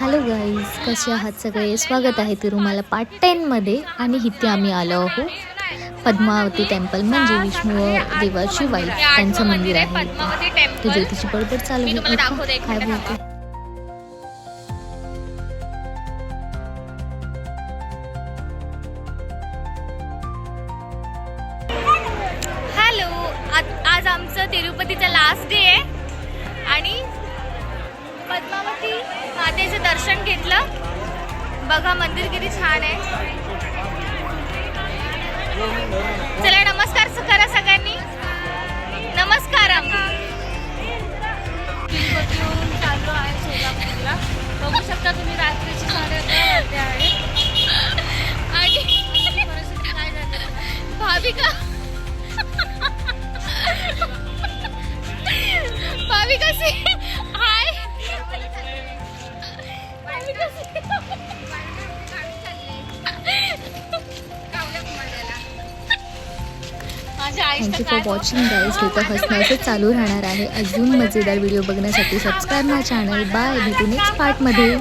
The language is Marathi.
हॅलो गाईज, कसे आहात सगळे. स्वागत आहे तिरुमाला पार्ट 10 मध्ये. आणि इथे आम्ही आलो आहोत पद्मावती टेम्पल, म्हणजे विष्णू देवाची वाईफ त्यांचं मंदिर आहे. पद्मावती ते टेम्पल ज्योतिषी बडबड चालू मी आहे. तुम्हाला दाखवते, एक काय मिनिट बोलते. हॅलो. आज आमचं तिरुपतीचं लास्ट डे आहे आणि पद्मावती मातेचं दर्शन घेतलं. बघा मंदिर किती छान आहे. चला नमस्कार करा सगळ्यांनी. नमस्कारम. तिरुपतीहून चाललो आहे सोलापूरला. बघू शकता तुम्ही रात्रीची 11:30 वाजले आहे. आणि परिस्थिती काय झाली भाविका भाविका से हाय. माझ्या आईचं थँक्यू काय फॉर वॉचिंग गाईज. हे तर हसण्याचं चालू राहणार आहे. अजून मजेदार व्हिडिओ बघण्यासाठी सबस्क्राईब माय चॅनल. बाय. भेटू नेक्स्ट पार्टमध्ये.